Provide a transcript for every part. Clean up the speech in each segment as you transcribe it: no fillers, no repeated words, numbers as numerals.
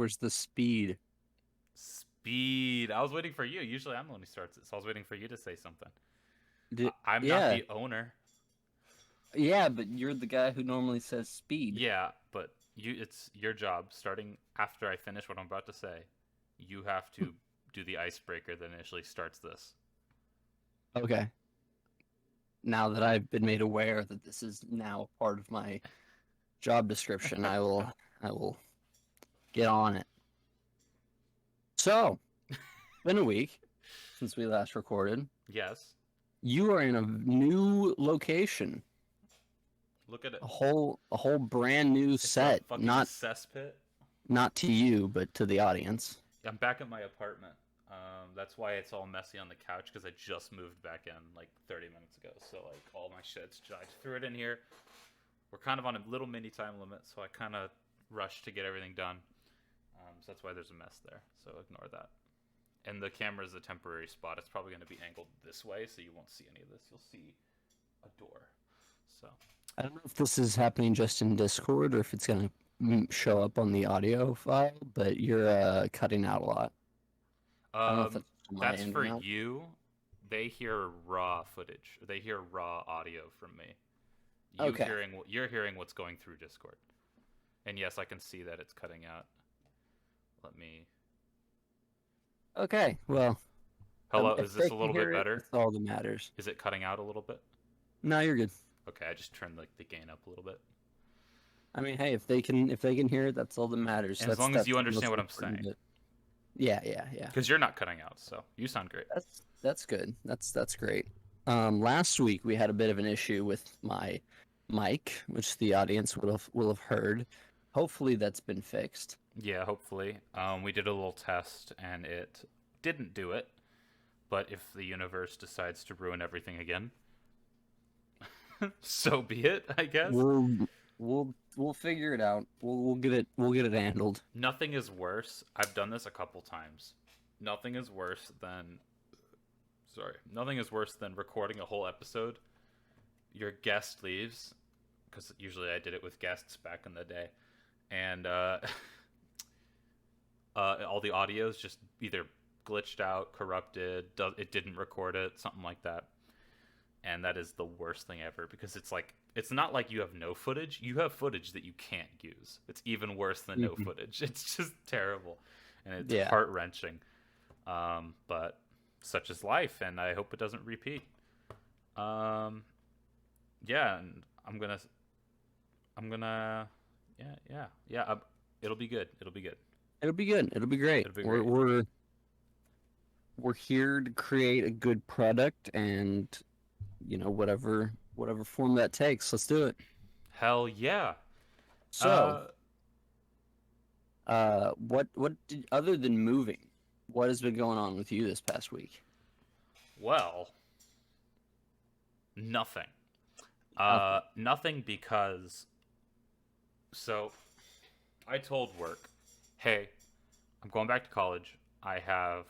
Where's the speed? Speed. I was waiting for you. Usually I'm the one who starts it, so I was waiting for you to say something. I'm not Yeah, the owner. yeah, but you're the guy who normally says speed. Yeah, but it's your job. Starting after I finish what I'm about to say, you have to do the icebreaker that initially starts this. Okay. Now that I've been made aware that this is now part of my job description, I will get on it. So, been a week since we last recorded. Yes. You are in a new location, Look at it. a whole brand new It's a set. fucking Not cesspit. not to you, but to the audience. I'm back at my apartment. That's why it's all messy on the couch because I just moved back in like 30 minutes ago. So like all my shit's I threw it in here. We're kind of on a little mini time limit, so I kind of rushed to get everything done. So that's why there's a mess there. So ignore that. And the camera is a temporary spot. It's probably going to be angled this way, so you won't see any of this. You'll see a door. So I don't know if this is happening just in Discord or if it's gonna show up on the audio file, but you're cutting out a lot. I don't know if um, that's on my that's end or for not. you. They hear raw footage. They hear raw audio from me. Okay. You're hearing what's going through Discord. And yes, I can see that it's cutting out. Let me. Okay. Well, Hello, if is they this a can little bit hear it, better? that's all that matters. Is it cutting out a little bit? No, you're good. Okay, I just turned like the gain up a little bit. I mean, hey, if they can hear it, that's all that matters. And as That's long as that's you the most understand what I'm important saying, bit. Yeah, yeah, yeah. because you're not cutting out, so you sound great. That's good. That's great. Last week we had a bit of an issue with my mic, which the audience will have heard. Hopefully that's been fixed. Yeah, hopefully. We did a little test and it didn't do it. But if the universe decides to ruin everything again, so be it, I guess. We'll figure it out. We'll get it handled. Nothing is worse. I've done this a couple times. Nothing is worse than nothing is worse than recording a whole episode. Your guest leaves because usually I did it with guests back in the day, and all the audio is just either glitched out, corrupted, it didn't record it, something like that. And that is the worst thing ever because it's not like you have no footage. You have footage that you can't use. It's even worse than no Mhm. footage. It's just terrible, and it's Yeah. heart wrenching. But such is life, and I hope it doesn't repeat. Um, yeah, and yeah. It'll be good. It'll be good. It'll be good. It'll be great. It'll be We're great. we're we're here to create a good product, and whatever form that takes, let's do it. Hell yeah. So, Uh, what did, other than moving, what has been going on with you this past week? well, nothing. Nothing. Nothing because so I told work, hey, I'm going back to college. I have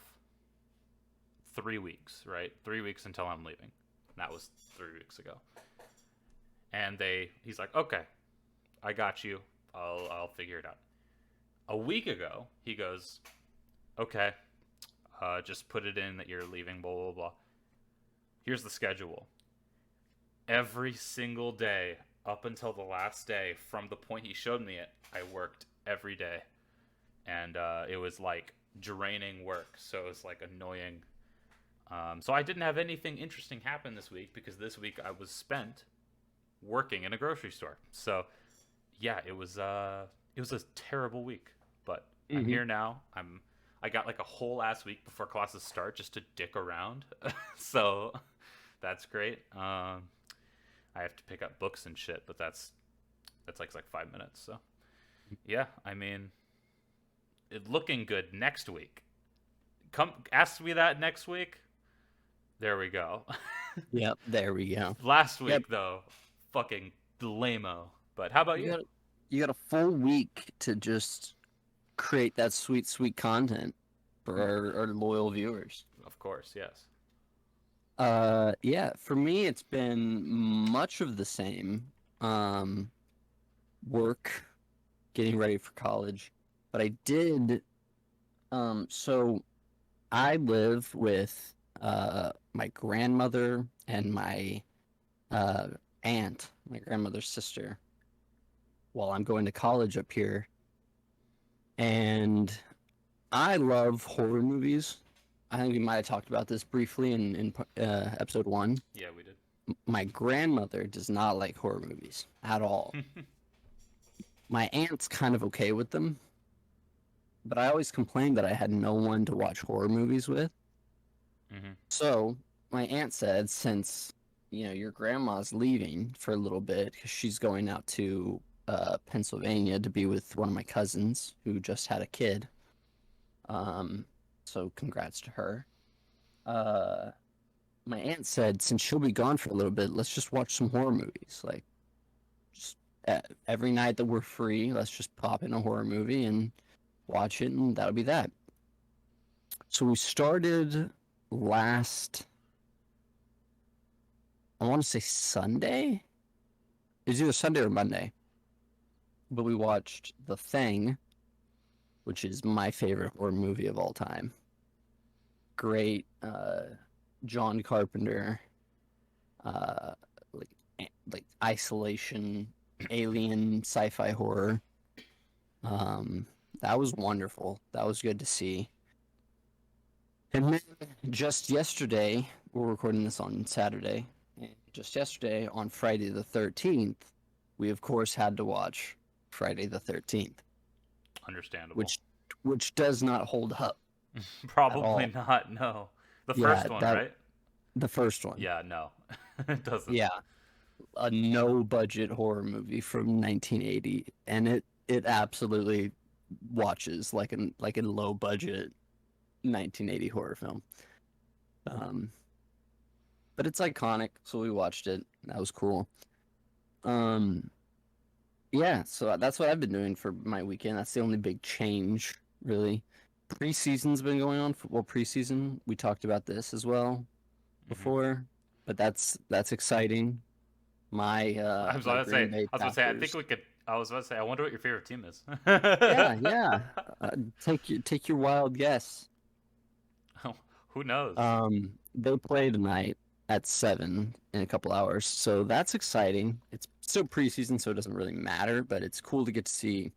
3 weeks, right? 3 weeks until I'm leaving. That was 3 weeks ago. And he's like, okay, I got you. I'll figure it out. A week ago, he goes, okay, just put it in that you're leaving, blah, blah, blah. Here's the schedule. Every single day up until the last day from the point he showed me it, I worked every day. And it was like draining work. So it was like annoying. So I didn't have anything interesting happen this week because this week I was spent working in a grocery store. So yeah, it was a terrible week, but I'm Hmm. here now. I got like a whole ass week before classes start just to dick around. So that's great. I have to pick up books and shit, but that's like 5 minutes. So yeah, I mean, it looking good next week. Come ask me that next week. There we go. Yep. There we go. Last Yep. week though, fucking lame-o. But how about You you? got you got a full week to just create that sweet, sweet content for our loyal viewers. Of course, yes. Yeah, for me it's been much of the same. Um, Work, getting ready for college. but I did. So I live with my grandmother and my uh, aunt, my grandmother's sister, while I'm going to college up here. And I love horror movies. I think we might have talked about this briefly in episode one. Yeah, we did. My grandmother does not like horror movies at all. My aunt's kind of okay with them, but I always complained that I had no one to watch horror movies with. Hmm. So my aunt said, since your grandma's leaving for a little bit because she's going out to Pennsylvania to be with one of my cousins who just had a kid. So congrats to her. Uh, my aunt said, since she'll be gone for a little bit, let's just watch some horror movies. Like, just every night that we're free, let's just pop in a horror movie and watch it, and that'll be that. So we started last, I want to say Sunday. It was either Sunday or Monday. But we watched The Thing, which is my favorite horror movie of all time. Great John Carpenter, uh, like isolation, alien, sci-fi horror. That was wonderful. That was good to see. And then just yesterday, we're recording this on Saturday. And just yesterday, on Friday the 13th, we of course had to watch Friday the 13th, Understandable. which does not hold up at all. Probably not. No, the Yeah, first one, right? the first one. Yeah, no, it doesn't. Yeah, a no budget horror movie from 1980, and it absolutely watches like a low budget 1980 horror film. But it's iconic, so we watched it. That was cool. Yeah, so that's what I've been doing for my weekend. That's the only big change, really. Preseason's been going on, football preseason. We talked about this as well before, but that's exciting. My I was my about to say. Green Bay I was about to say. I think Packers. we could. I was about to say. I wonder what your favorite team is. Yeah. Take your wild guess. Who knows? They play tonight at 7 in a couple hours, so that's exciting. It's still preseason, so it doesn't really matter, but it's cool to get to see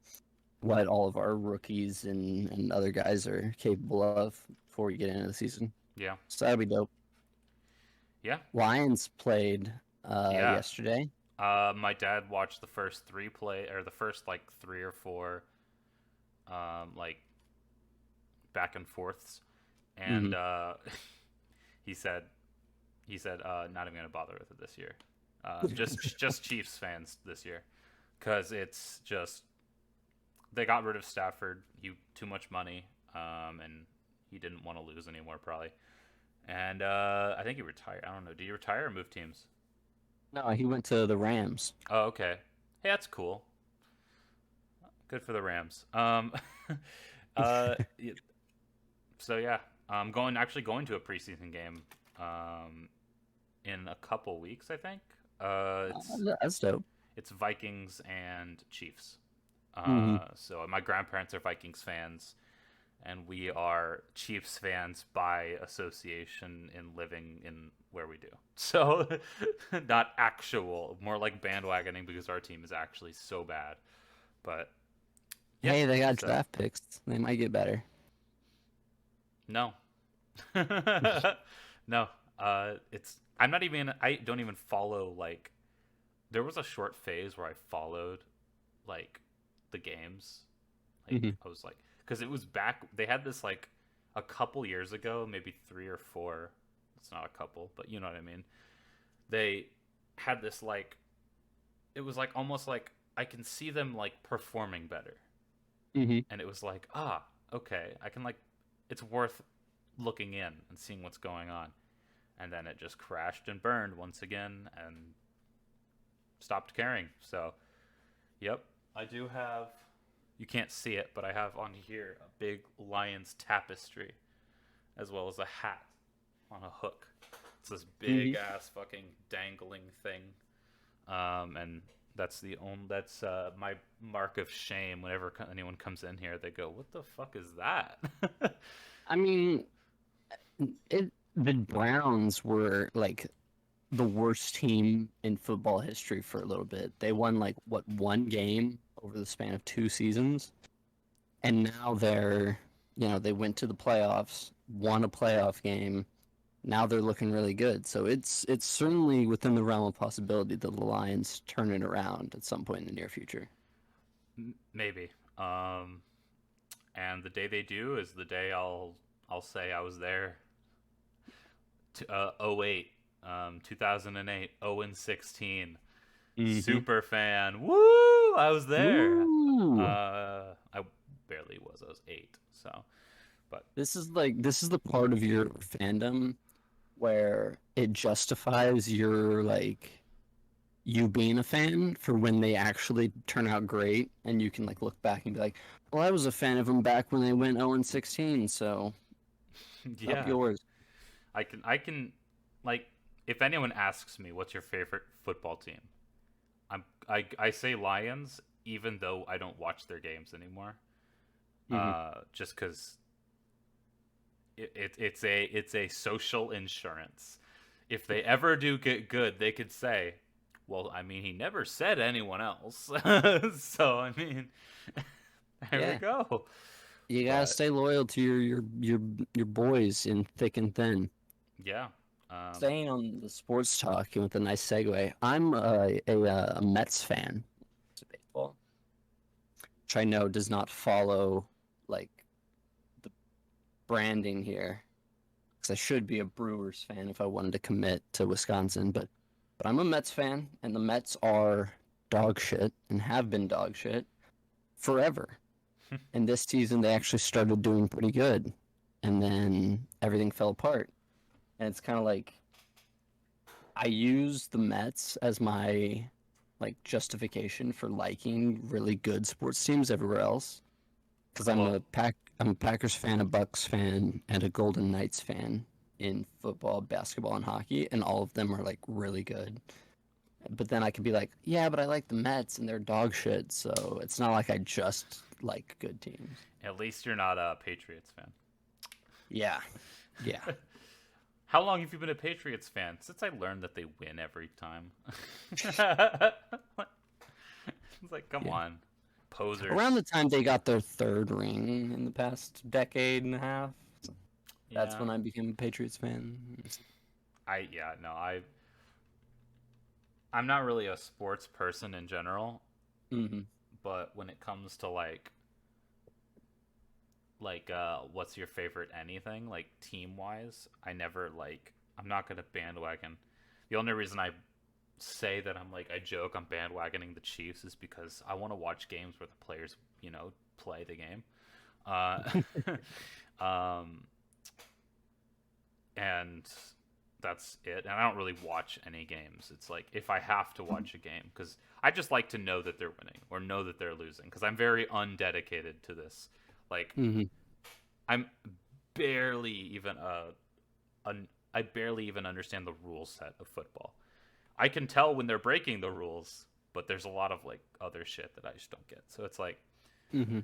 what all of our rookies and other guys are capable of before we get into the season. Yeah. So that'll be dope. Yeah. Lions played Yeah. yesterday. My dad watched the first the first like 3 or 4, like back and forths, and he said, not even gonna bother with it this year. Just Chiefs fans this year, because it's just they got rid of Stafford. Too much money, and he didn't want to lose anymore probably. And I think he retired. I don't know. Did he retire or move teams? No, he went to the Rams. Oh, okay. Hey, that's cool. Good for the Rams. Uh, y- so yeah, I'm actually going to a preseason game, in a couple weeks, I think. That's dope. It's Vikings and Chiefs. Mhm. So my grandparents are Vikings fans, and we are Chiefs fans by association in living in where we do. So not actual, more like bandwagoning because our team is actually so bad. But yeah, Hey, they got so, draft picks. They might get better. no. No. I don't even follow, like, there was a short phase where I followed, like, the games. Like, I was like, because it was back, they had this, like, a couple years ago, maybe 3 or 4. It's not a couple, but you know what I mean. They had this, like, it was like almost like I can see them, like, performing better. And it was like, okay, I can, like, it's worth looking in and seeing what's going on. And then it just crashed and burned once again and stopped caring. So, yep, I do have, you can't see it, but I have on here a big Lions tapestry, as well as a hat on a hook. It's this big ass fucking dangling thing. And That's my mark of shame. Whenever anyone comes in here, they go, "What the fuck is that?" I mean, the Browns were like the worst team in football history for a little bit. They won like what one game over the span of 2 seasons, and now they went to the playoffs, won a playoff game. Now they're looking really good. So it's certainly within the realm of possibility that the Lions turn it around at some point in the near future. Maybe. And the day they do is the day I'll say I was there. 08, 2008, 0-16. Super fan. Woo! I was there. Ooh. I barely was. I was 8. So, but This is the part of your fandom where it justifies your you being a fan for when they actually turn out great, and you can look back and be like, well, I was a fan of them back when they went 0-16, so up yeah, yours. I can like if anyone asks me what's your favorite football team, I say Lions, even though I don't watch their games anymore. Hmm. Just because it's a social insurance. If they ever do get good, they could say, "Well, I mean, he never said anyone else." So I mean, there we Yeah, go. you gotta But stay loyal to your boys in thick and thin. yeah, Staying on the sports talk and with a nice segue, I'm a Mets fan. It's baseball, which I know does not follow like the branding here, because I should be a Brewers fan if I wanted to commit to Wisconsin, but I'm a Mets fan, and the Mets are dog shit and have been dog shit forever. And this season they actually started doing pretty good, and then everything fell apart. And it's kind of like I use the Mets as my justification for liking really good sports teams everywhere else, because well, I'm a Packers fan, a Bucks fan, and a Golden Knights fan in football, basketball, and hockey, and all of them are really good. But then I could be like, yeah, but I like the Mets and they're dog shit, so it's not like I just like good teams. at least you're not a Patriots fan. Yeah, yeah, How long have you been a Patriots fan? Since I learned that they win every time. It's like, come yeah. on, Around the posers. time they got their third ring in the past decade and a half, that's Yeah, when I became a Patriots fan. yeah, no, I'm not really a sports person in general, Hmm. but when it comes to what's your favorite anything, like team wise, I'm not gonna bandwagon. The only reason I say that I joke I'm bandwagoning the Chiefs is because I want to watch games where the players, play the game. Uh, um, and that's it. And I don't really watch any games. It's like if I have to watch a game, because I just like to know that they're winning or know that they're losing, because I'm very undedicated to this. Like Hmm. I'm barely even I barely even understand the rule set of football. I can tell when they're breaking the rules, but there's a lot of other shit that I just don't get. So it's like Hmm.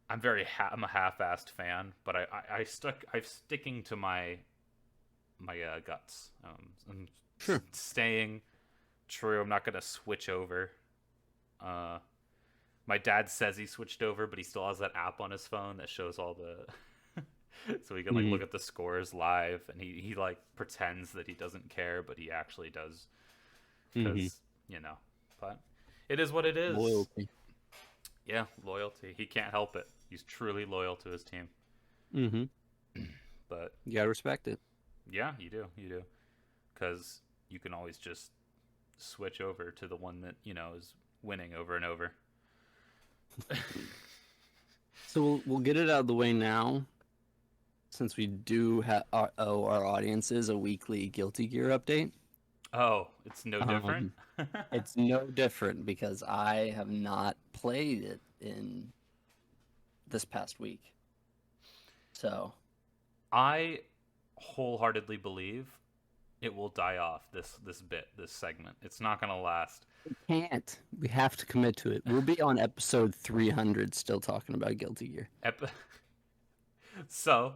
I'm a half-assed fan, but I'm sticking to my guts. I'm Sure. staying true. I'm not gonna switch over. Uh, my dad says he switched over, but he still has that app on his phone that shows all the so he can Hmm. look at the scores live, and he pretends that he doesn't care, but he actually does, Hmm. because but it is what it is. Loyalty. Yeah, loyalty. He can't help it. He's truly loyal to his team. Hmm. But You gotta respect it. yeah, you do, because you can always just switch over to the one that is winning over and over. So we'll get it out of the way now, since we do owe our audiences a weekly Guilty Gear update. Oh, it's no different. Um, it's no different because I have not played it in this past week. So, I wholeheartedly believe it will die off. This segment. It's not gonna last. Can't. We have to commit to it. We'll be on episode 300 still talking about Guilty Gear. So,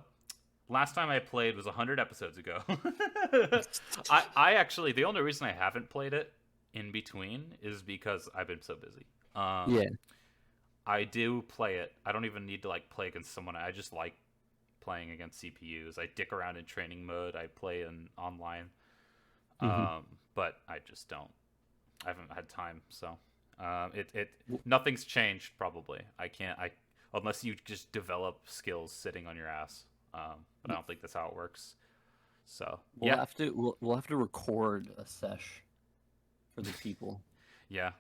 last time I played was 100 episodes ago. I actually, the only reason I haven't played it in between is because I've been so busy. Yeah. I do play it. I don't even need to like play against someone. I just like playing against CPUs. I dick around in training mode. I play in online. But I just don't. I haven't had time, so nothing's changed probably. I unless you just develop skills sitting on your ass. But I don't think that's how it works. So we'll have to record a sesh for the people. Yeah,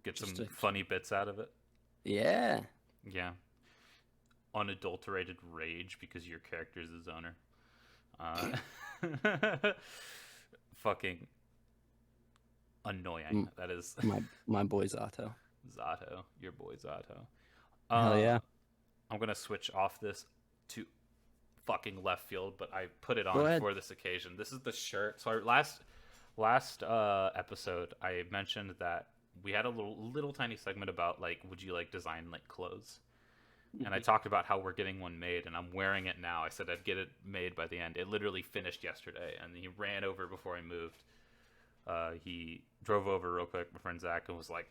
get some funny bits out of it. Yeah. Yeah. Unadulterated rage because your character is his owner. Fucking annoying. That is my boy Zato. Zato, your boy Zato. Hell yeah. I'm gonna switch off this to fucking left field, but I put it on for this occasion. This is the shirt. So last episode, I mentioned that we had a little tiny segment about like, would you like design like clothes? And I talked about how we're getting one made, and I'm wearing it now. I said I'd get it made by the end. It literally finished yesterday, and he ran over before I moved. He drove over real quick, my friend Zach, and was like,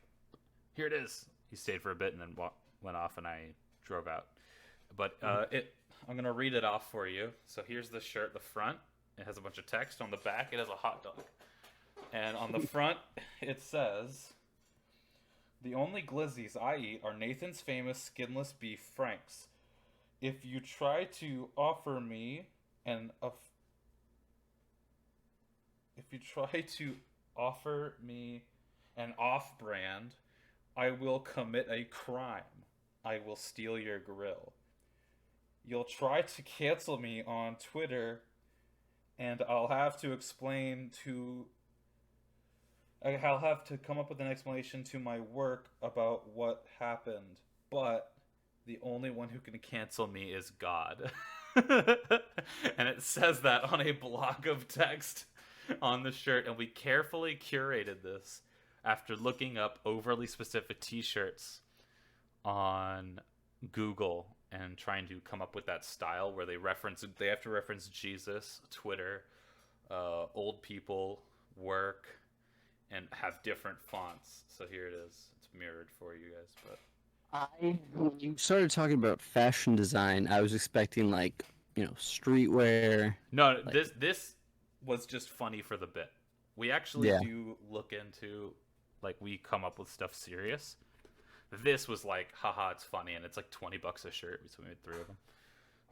"Here it is." He stayed for a bit and then went off, and I drove out. But I'm gonna read it off for you. So here's the shirt. The front, it has a bunch of text. On the back, it has a hot dog, and on the front, it says, "The only glizzies I eat are Nathan's famous skinless beef franks. If you try to offer me an off-brand, I will commit a crime. I will steal your grill. You'll try to cancel me on Twitter, and I'll have to come up with an explanation to my work about what happened. But the only one who can cancel me is God." And it says that on a block of text on the shirt. And we carefully curated this after looking up overly specific t-shirts on Google and trying to come up with that style where they have to reference Jesus, Twitter, old people, work, and have different fonts. So here it is. It's mirrored for you guys. But when you started talking about fashion design, I was expecting like, streetwear. No, like... this was just funny for the bit. We actually do look into, like, we come up with stuff serious. This was like, haha, it's funny, and it's like $20 a shirt, so we made 3 of them.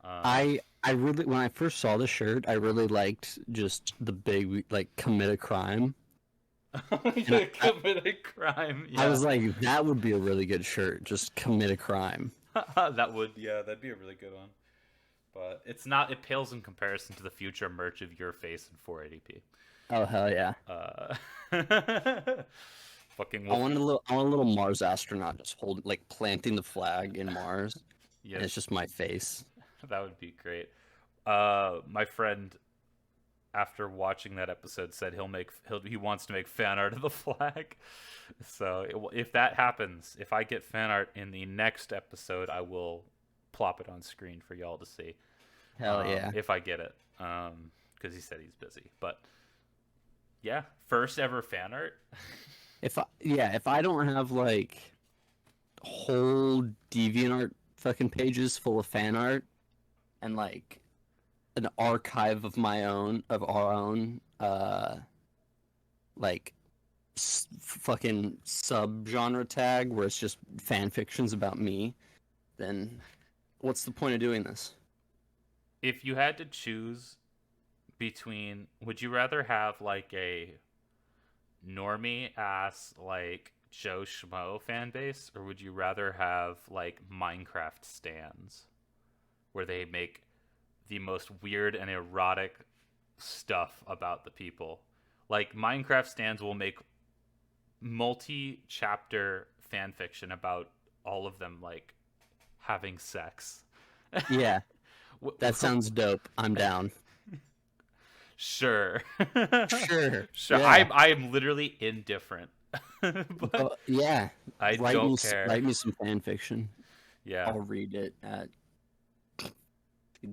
I really, when I first saw the shirt, I really liked just the big, like, commit a crime. Commit a crime. Yeah. I was like, that would be a really good shirt. Just commit a crime. That'd be a really good one. But it's not. It pales in comparison to the future merch of your face in 480p. Oh hell yeah! Fucking. I want a little Mars astronaut just planting the flag in Mars. Yes. And it's just my face. That would be great. My friend, after watching that episode, said he wants to make fan art of the flag. So if that happens, if I get fan art in the next episode, I will plop it on screen for y'all to see. Hell yeah! If I get it, because he said he's busy. But yeah, first ever fan art. If I don't have like whole DeviantArt fucking pages full of fan art and like an archive of our own like fucking sub-genre tag where it's just fan fictions about me, then what's the point of doing this? If you had to choose between, would you rather have like a normie ass like Joe Schmo fan base, or would you rather have like Minecraft stans where they make the most weird and erotic stuff about the people? Like Minecraft stans will make multi-chapter fan fiction about all of them like having sex. Yeah. That sounds dope. I'm down. Sure. Sure. Sure. Yeah. I am literally indifferent. But Yeah. I Write me don't care. write me some fan fiction. Yeah. I'll read it at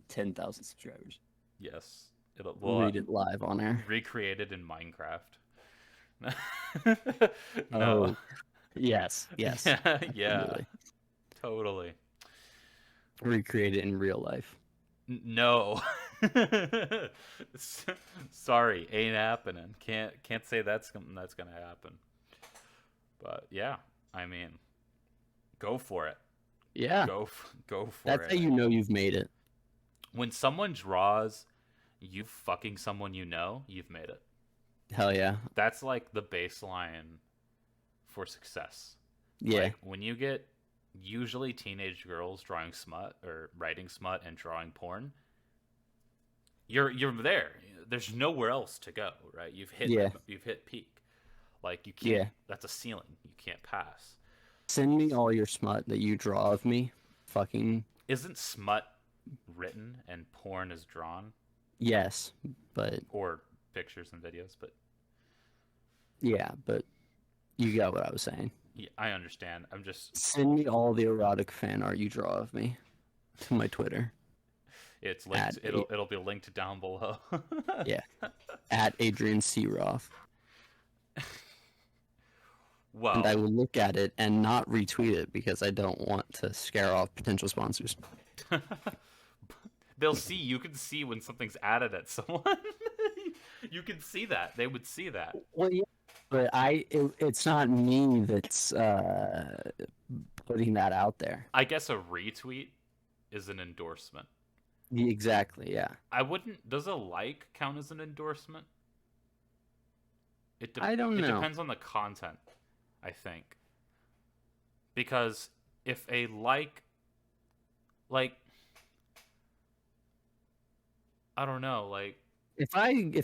10,000 subscribers. Yes. It'll Read it live on air. recreate it in Minecraft. No. Oh, yes. Yes. Yeah, yeah. Absolutely. Totally. Recreate it in real life. No. Sorry, ain't happening. Can't say that's gonna happen. But yeah, I mean, go for it. Yeah. Go for That's it. how you know you've made it. When someone draws you fucking someone you know, you've made it. Hell yeah. That's like the baseline for success. Yeah. Like when you get usually teenage girls drawing smut or writing smut and drawing porn, you're there. There's nowhere else to go, right? Yeah. You've hit peak. Like you can't. Yeah. That's a ceiling. You can't pass. Send me all your smut that you draw of me. Fucking Isn't smut written and porn is drawn, yes. But or pictures and videos? But yeah, but you got what I was saying. yeah, I understand. I'm just. Send me all the erotic fan art you draw of me to my Twitter. It's linked. It'll be linked down below. Yeah. At Adrian C. Roth. Well, And I will look at it and not retweet it because I don't want to scare off potential sponsors. they'll see. You can see when something's added at someone. You can see that. They would see that. Well, yeah, but it's not me that's putting that out there. I guess a retweet is an endorsement. Exactly, yeah. I wouldn't. Does a like count as an endorsement? I don't know. It depends on the content, I think. Because if a like, I don't know, like If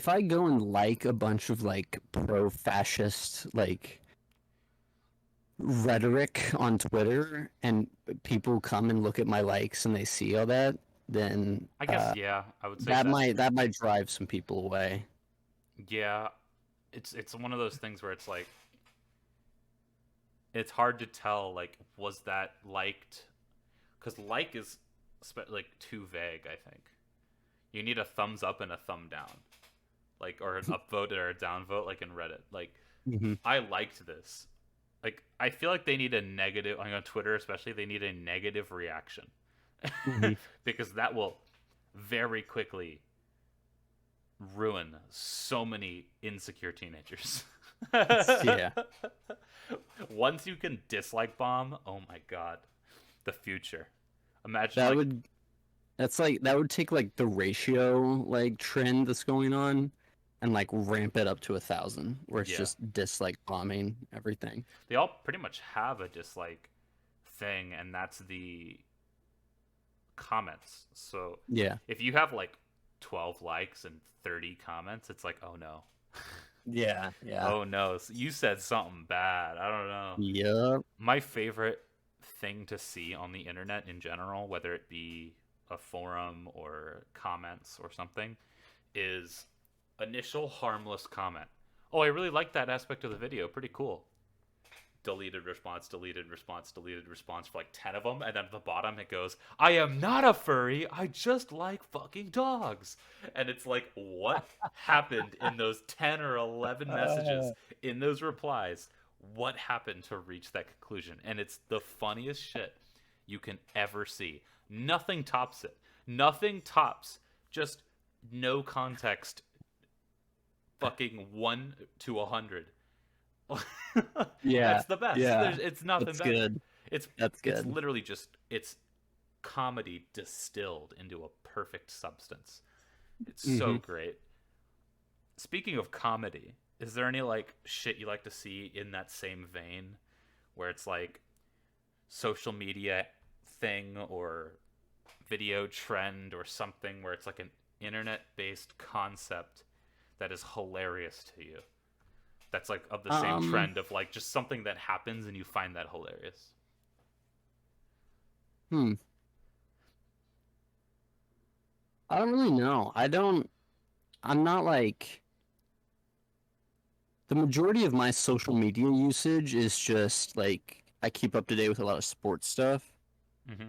I go and like a bunch of like pro-fascist like rhetoric on Twitter and people come and look at my likes and they see all that, then I guess yeah, I would say that that's might drive some people away. yeah. It's one of those things where it's like it's hard to tell like was that liked because like is like too vague. I think you need a thumbs up and a thumb down, like or an upvote or a downvote, like in Reddit. Like I liked this. Like I feel like they need a negative like on Twitter, especially. They need a negative reaction because that will very quickly ruin so many insecure teenagers. Yeah. Once you can dislike bomb, oh my god, the future. Imagine that would take like the ratio like trend that's going on and like ramp it up to 1,000 where it's just dislike bombing everything. They all pretty much have a dislike thing, and that's the comments. So Yeah. if you have like 12 likes and 30 comments, it's like, oh no. Yeah. Yeah. Oh no, you said something bad. I don't know. Yep. My favorite thing to see on the internet in general, whether it be a forum or comments or something, is initial harmless comment. Oh, I really like that aspect of the video. Pretty cool. Deleted response, deleted response, deleted response for like 10 of them. And then at the bottom it goes, I am not a furry. I just like fucking dogs. And it's like, what happened in those 10 or 11 messages, in those replies? What happened to reach that conclusion? And it's the funniest shit you can ever see. Nothing tops it. Nothing tops just no context fucking 1 to 100. Yeah. That's the best. Yeah. It's nothing That's better. good. That's good. It's literally just it's comedy distilled into a perfect substance. It's so great. Speaking of comedy, is there any like shit you like to see in that same vein where it's like social media thing or video trend or something where it's like an internet based concept that is hilarious to you? That's like of the same trend of like just something that happens and you find that hilarious. I don't really know. I don't I'm not like the majority of my social media usage is just like I keep up to date with a lot of sports stuff, Mm-hmm.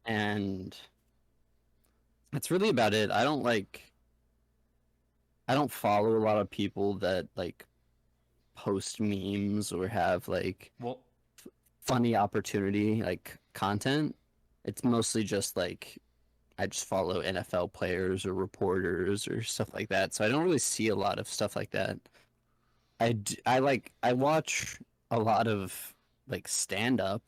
and that's really about it. I don't follow a lot of people that like post memes or have like Well, funny opportunity like content. It's mostly just like I just follow NFL players or reporters or stuff like that. So I don't really see a lot of stuff like that. I watch a lot of like stand up,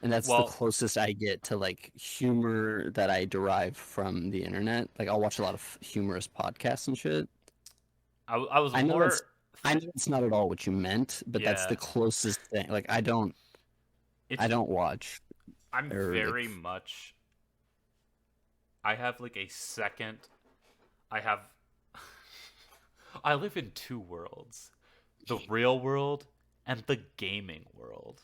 and that's the well, closest I get to like humor that I derive from the internet. Like I'll watch a lot of humorous podcasts and shit. I was I know that's more, I know it's not at all what you meant, but that's yeah. the closest thing. Like I It's don't watch I'm or like very much. I have like a second. I have. I live in two worlds, the real world and the gaming world.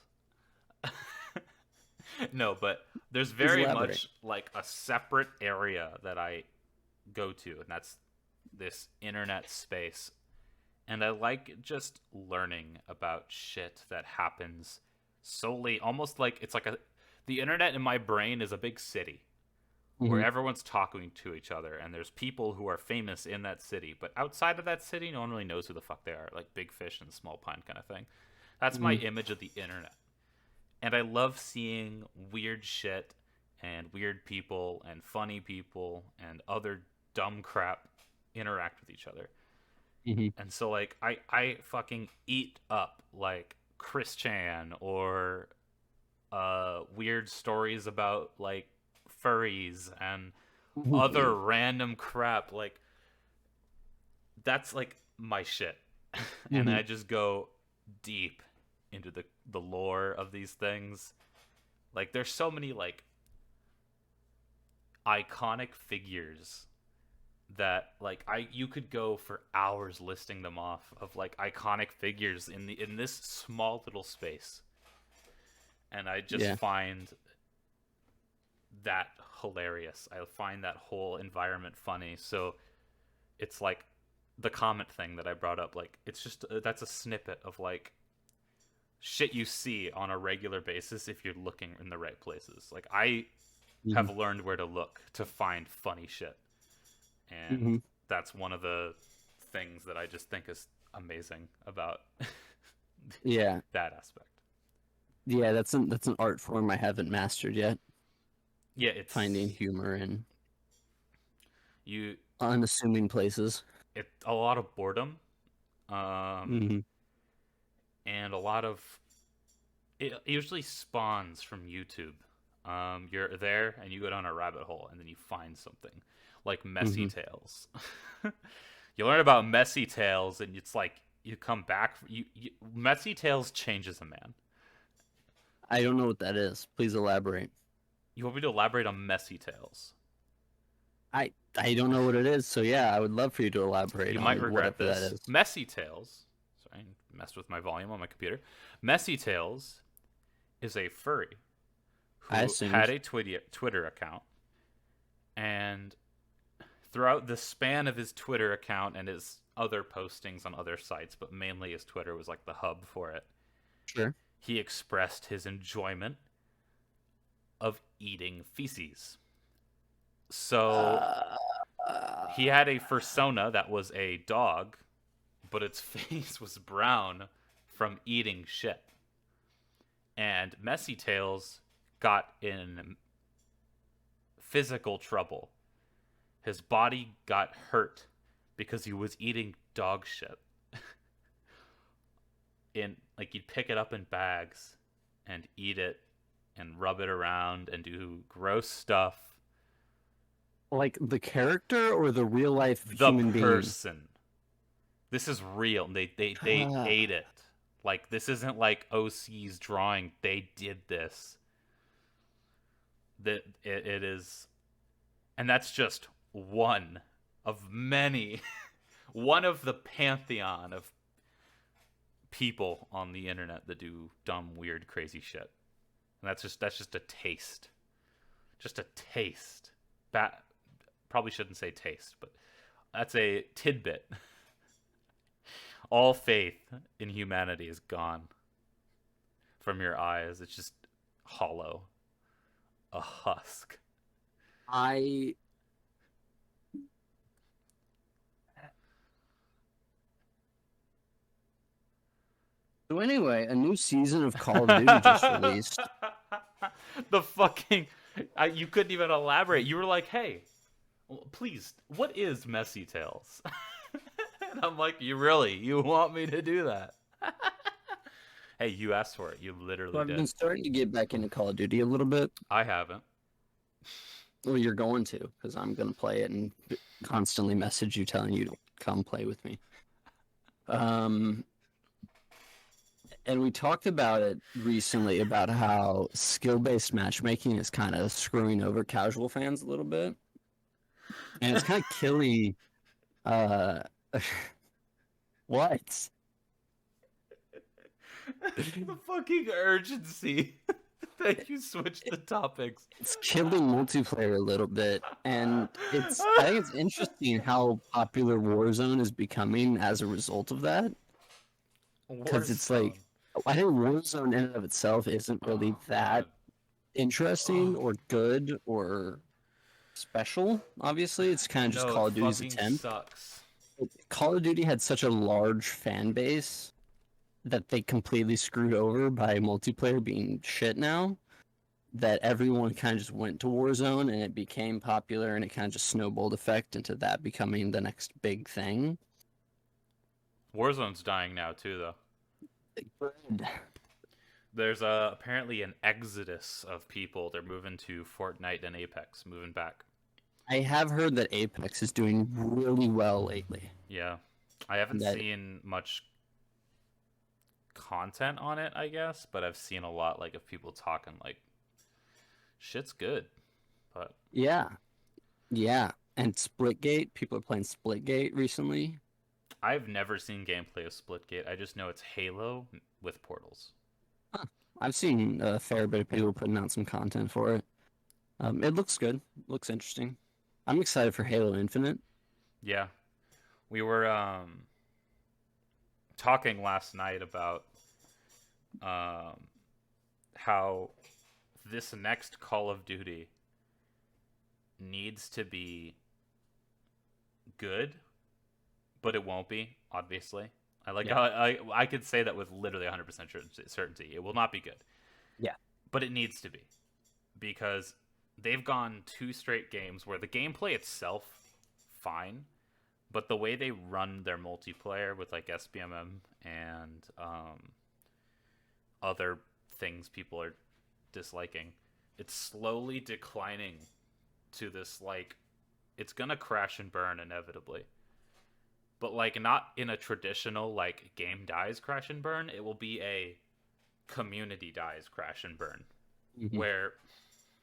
No, but there's please very elaborate. much like a separate area that I go to, and that's this internet space. And I like just learning about shit that happens solely, almost like it's like the internet in my brain is a big city where Hmm. everyone's talking to each other, and there's people who are famous in that city, but outside of that city, no one really knows who the fuck they are, like big fish in a small pond kind of thing. That's my Hmm. image of the internet. And I love seeing weird shit and weird people and funny people and other dumb crap interact with each other. Hmm. And so like I fucking eat up like Chris Chan or weird stories about like furries and other random crap. Like that's like my shit. And Hmm. I just go deep into the lore of these things. Like there's so many like iconic figures that like I you could go for hours listing them off of like iconic figures in this small little space. And I just Yeah. find that hilarious. I find that whole environment funny. So it's like the comment thing that I brought up, like it's just that's a snippet of like shit you see on a regular basis if you're looking in the right places. Like I Hmm. have learned where to look to find funny shit. And Hmm. that's one of the things that I just think is amazing about Yeah. that aspect. Yeah, that's an art form I haven't mastered yet. Yeah, Finding it's humor in you unassuming places. it a lot of boredom, um, Hmm. and a lot of it usually spawns from YouTube. You're there and you go down a rabbit hole and then you find something like messy Hmm. tales. You learn about messy tales and it's like you come back. Messy tales changes a man. I don't know what that is. Please elaborate. You want me to elaborate on messy tales? I don't know what it is, so yeah, I would love for you to elaborate You might on regret whatever that this. is. Messy tales. Sorry, I messed with my volume on my computer. Messy tales is a furry I who had assumed. a Twitter account, and throughout the span of his Twitter account and his other postings on other sites, but mainly his Twitter was like the hub for it, Sure. he expressed his enjoyment of eating feces. So Uh, he had a persona that was a dog, but its face was brown from eating shit. And Messy Tails got in physical trouble. His body got hurt because he was eating dog shit. In like you'd pick it up in bags and eat it and rub it around and do gross stuff. like the character or the real life The human being? person. This is real. They Uh, ate it. Like this isn't like OC's drawing. They did this. That it is, and that's just one of many, one of the pantheon of people on the internet that do dumb, weird, crazy shit. And that's just a taste, just a taste. Probably shouldn't say taste, but That's a tidbit. All faith in humanity is gone from your eyes. It's just hollow, a husk. I So anyway, a new season of Call of Duty just released. The fucking, you couldn't even elaborate. You were like, "Hey, please, what is Messy Tales?" And I'm like, you want me to do that? Hey, you asked for it. You So literally I've did. been starting to get back into Call of Duty a little bit. I haven't. Well, you're going to, because I'm going to play it and constantly message you telling you to come play with me. And we talked about it recently about how skill-based matchmaking is kind of screwing over casual fans a little bit, and it's kind of killing. Uh, what? The fucking urgency that you switched the topics. It's killing multiplayer a little bit, and I think it's interesting how popular Warzone is becoming as a result of that. Because it's like, I think Warzone in and of itself isn't really that interesting or good or special. Obviously, it's kind of just No, Call it of Duty's fucking attempt. sucks. Call of Duty had such a large fan base that they completely screwed over by multiplayer being shit now, that everyone kind of just went to Warzone and it became popular, and it kind of just snowballed effect into that becoming the next big thing. Warzone's dying now too, though. Good. There's apparently an exodus of people. They're moving to Fortnite and Apex, moving back. I have heard that Apex is doing really well lately. Yeah, I haven't seen much content on it, I guess, but I've seen a lot like of people talking like shit's good. But yeah, and Splitgate, people are playing Splitgate recently. I've never seen gameplay of Splitgate. I just know it's Halo with portals. Huh. I've seen a fair bit of people putting out some content for it. It looks good. Looks interesting. I'm excited for Halo Infinite. Yeah, we were talking last night about how this next Call of Duty needs to be good, but it won't be, obviously. I like how I could say that with literally 100% certainty. It will not be good. Yeah. But it needs to be. Because they've gone 2 straight games where the gameplay itself, fine, but the way they run their multiplayer with like SBMM and other things people are disliking, it's slowly declining to this like, it's gonna crash and burn inevitably. But like not in a traditional like game dies crash and burn. It will be a community dies crash and burn, where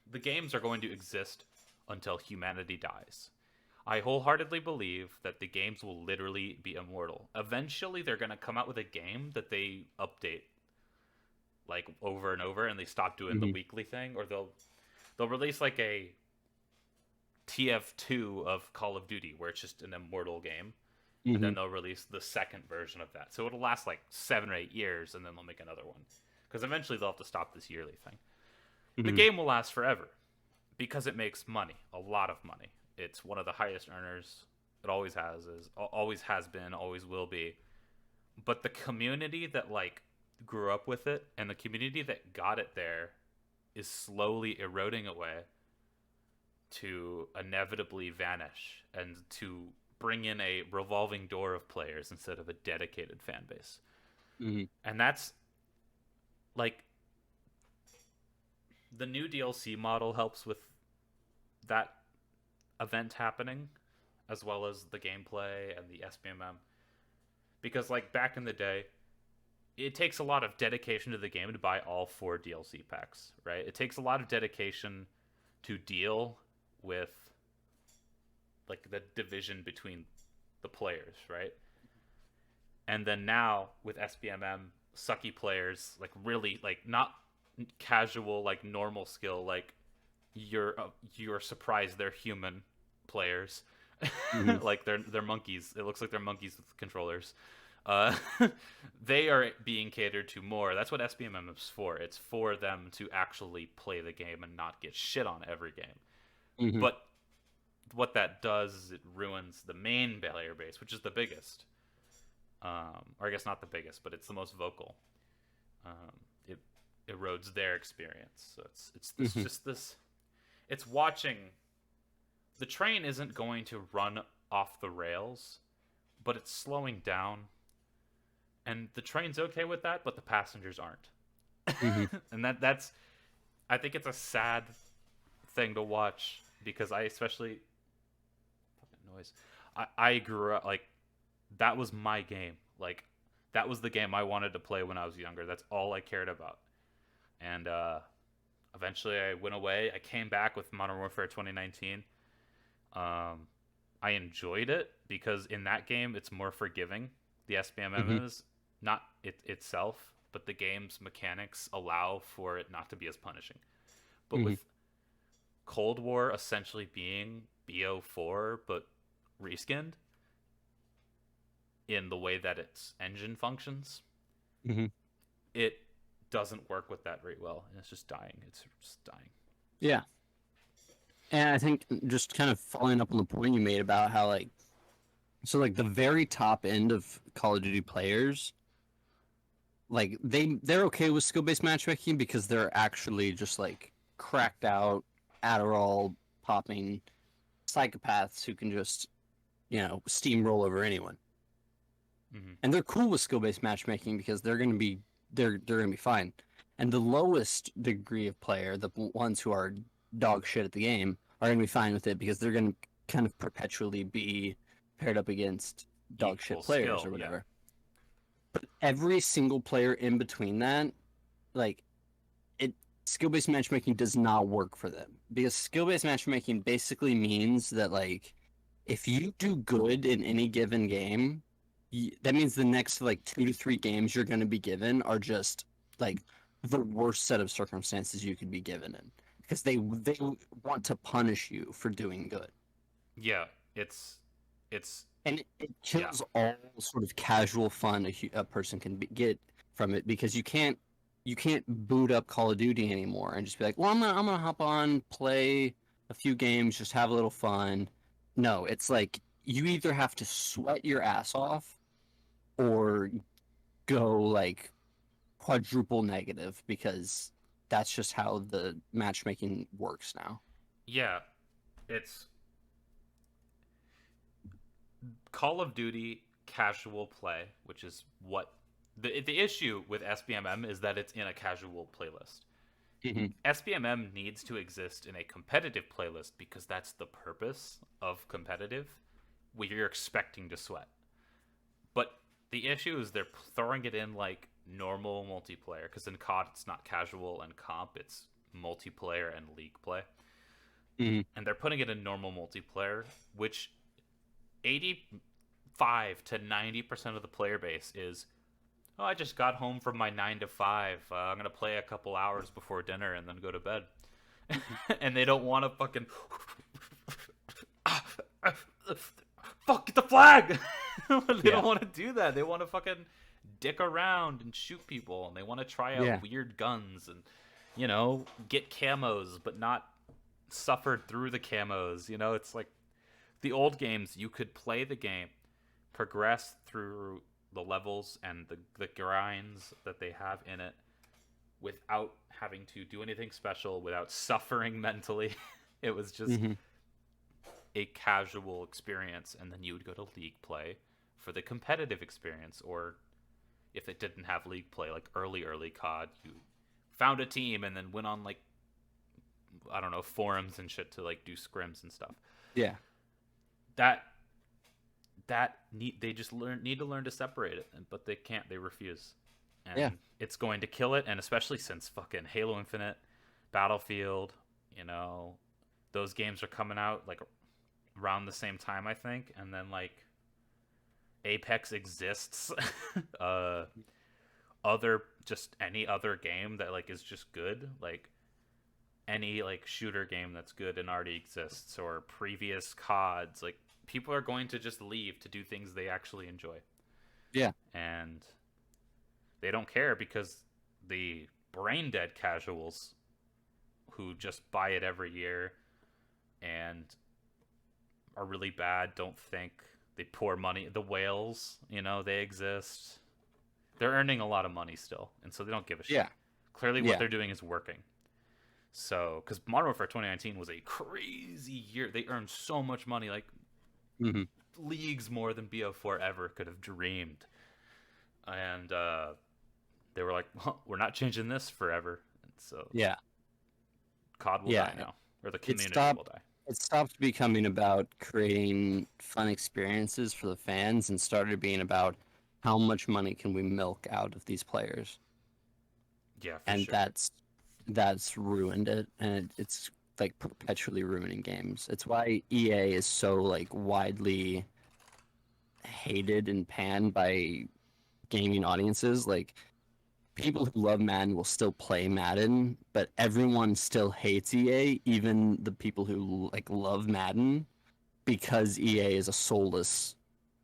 the games are going to exist until humanity dies. I wholeheartedly believe that the games will literally be immortal. Eventually, they're going to come out with a game that they update like over and over, and they stop doing the weekly thing, or they'll release like a TF2 of Call of Duty, where it's just an immortal game. And then they'll release the second version of that. So it'll last like 7 or 8 years, and then they'll make another one. Because eventually they'll have to stop this yearly thing. The game will last forever because it makes money, a lot of money. It's one of the highest earners. It always has been, always will be. But the community that like grew up with it and the community that got it there is slowly eroding away to inevitably vanish and to bring in a revolving door of players instead of a dedicated fan base. And that's like the new DLC model helps with that event happening, as well as the gameplay and the SBMM. Because like back in the day, it takes a lot of dedication to the game to buy all 4 DLC packs, right? It takes a lot of dedication to deal with like the division between the players, right? And then now with SBMM, sucky players, like really like not casual like normal skill, like you're surprised they're human players, Hmm. Like they're monkeys. It looks like they're monkeys with controllers. Uh, they are being catered to more. That's what SBMM is for. It's for them to actually play the game and not get shit on every game. Hmm. But what that does is it ruins the main player base, which is the biggest. Or I guess not the biggest, but it's the most vocal. It erodes their experience. So it's this Hmm. just this. It's watching. The train isn't going to run off the rails, but it's slowing down, and the train's okay with that, but the passengers aren't. Hmm. And that's I think it's a sad thing to watch because I especially fucking noise. I grew up like that was my game. Like that was the game I wanted to play when I was younger. That's all I cared about. And eventually I went away. I came back with Modern Warfare 2019. Um, I enjoyed it because in that game it's more forgiving. The Hmm. SBMM is not it itself, but the game's mechanics allow for it not to be as punishing. But Hmm. with Cold War essentially being BO4 but reskinned in the way that its engine functions, Hmm. it doesn't work with that very well, and it's just dying. It's just dying. Yeah. And I think just kind of following up on the point you made about how like so like the very top end of Call of Duty players, like they're okay with skill based matchmaking because they're actually just like cracked out Adderall popping psychopaths who can just steamroll over anyone. Mm-hmm. And they're cool with skill based matchmaking because they're gonna be fine. And the lowest degree of player, the ones who are dog shit at the game, are gonna be fine with it because they're gonna kind of perpetually be paired up against dog Equal shit players skill, or yeah. whatever. But every single player in between that, like it skill based matchmaking does not work for them. Because skill based matchmaking basically means that like if you do good in any given game, that means the next like 2 to 3 games you're going to be given are just like the worst set of circumstances you could be given in because they want to punish you for doing good, Yeah, it's and it yeah. kills all sort of casual fun a person can get from it because you can't boot up Call of Duty anymore and just be like, well, I'm gonna hop on, play a few games, just have a little fun. No, it's like you either have to sweat your ass off or go like quadruple negative because that's just how the matchmaking works now. Yeah, it's Call of Duty casual play, which is what the issue with SBMM is that it's in a casual playlist. Hmm. SBMM needs to exist in a competitive playlist because that's the purpose of competitive, where you're expecting to sweat. But the issue is they're throwing it in like normal multiplayer because in COD it's not casual and comp, it's multiplayer and league play. Hmm. And they're putting it in normal multiplayer, which 85 to 90% of the player base is, oh, I just got home from my 9 to 5. I'm going to play a couple hours before dinner and then go to bed. And they don't want to fucking. Fuck, get the flag! They Yeah, don't want to do that. They want to fucking dick around and shoot people. And they want to try out yeah. weird guns and, get camos, but not suffer through the camos. It's like the old games, you could play the game, progress through the levels and the grinds that they have in it without having to do anything special, without suffering mentally. It was just Hmm. a casual experience, and then you would go to league play for the competitive experience, or if it didn't have league play, like early COD, you found a team and then went on like I don't know forums and shit to like do scrims and stuff. Yeah, That they just need to learn to separate it, but they can't. They refuse, yeah. and it's going to kill it. And especially since fucking Halo Infinite, Battlefield, you know, those games are coming out like around the same time, I think, and then like Apex exists. uh, other just any other game that like is just good, like any like shooter game that's good and already exists, or previous CODs, like people are going to just leave to do things they actually enjoy. Yeah. And they don't care because the brain dead casuals who just buy it every year and are really bad, don't think, they pour money. The whales, they exist. They're earning a lot of money still, and so they don't give a shit. Yeah. Clearly, what Yeah. they're doing is working. So, because Modern Warfare 2019 was a crazy year, they earned so much money, like Hmm. leagues more than BO4 ever could have dreamed. And they were like, well, we're not changing this forever. And so Yeah. COD will Yeah. die now, or the It community will stopped. die. It stopped becoming about creating fun experiences for the fans and started being about how much money can we milk out of these players. Yeah, for And sure. that's ruined it, and it's like perpetually ruining games. It's why EA is so like widely hated and panned by gaming audiences. Like people who love Madden will still play Madden, but everyone still hates EA, even the people who like love Madden, because EA is a soulless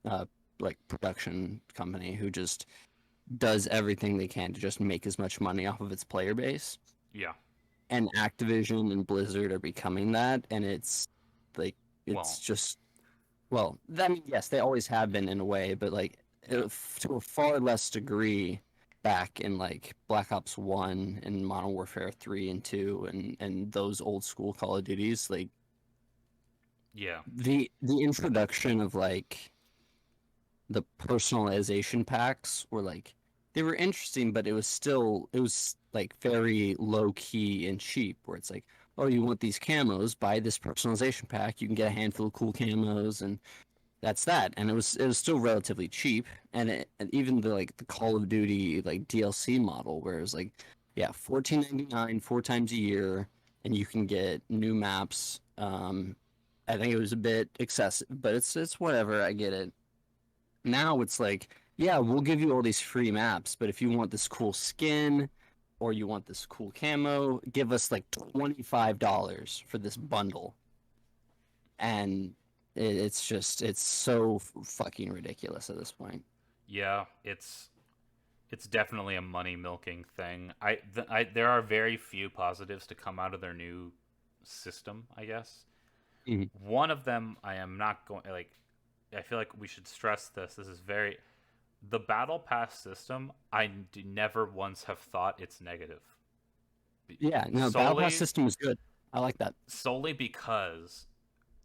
uh like production company who just does everything they can to just make as much money off of its player base. Yeah. And Activision and Blizzard are becoming that, and it's like it's Well, just well, I mean, yes, they always have been in a way, but like to a far less degree back in like Black Ops 1 and Modern Warfare 3 and 2 and those old school Call of Duties, like yeah. the introduction of like the personalization packs were like they were interesting, but it was like very low key and cheap. Where it's like, oh, you want these camos? Buy this personalization pack. You can get a handful of cool camos, and that's that. And it was still relatively cheap. And even the like the Call of Duty like DLC model, where it was like, yeah, 14.99 four times a year, and you can get new maps. I think it was a bit excessive, but it's whatever. I get it. Now it's like, yeah, we'll give you all these free maps, but if you want this cool skin or you want this cool camo, give us like $25 for this bundle. And it's just, it's so fucking ridiculous at this point. Yeah, it's definitely a money milking thing. There are very few positives to come out of their new system, I guess. Mhm. One of them I am not going like I feel like we should stress this. This is very the battle pass system. Never once have thought it's negative. Yeah, no, Battle Pass Solely system is good. I like that. solely because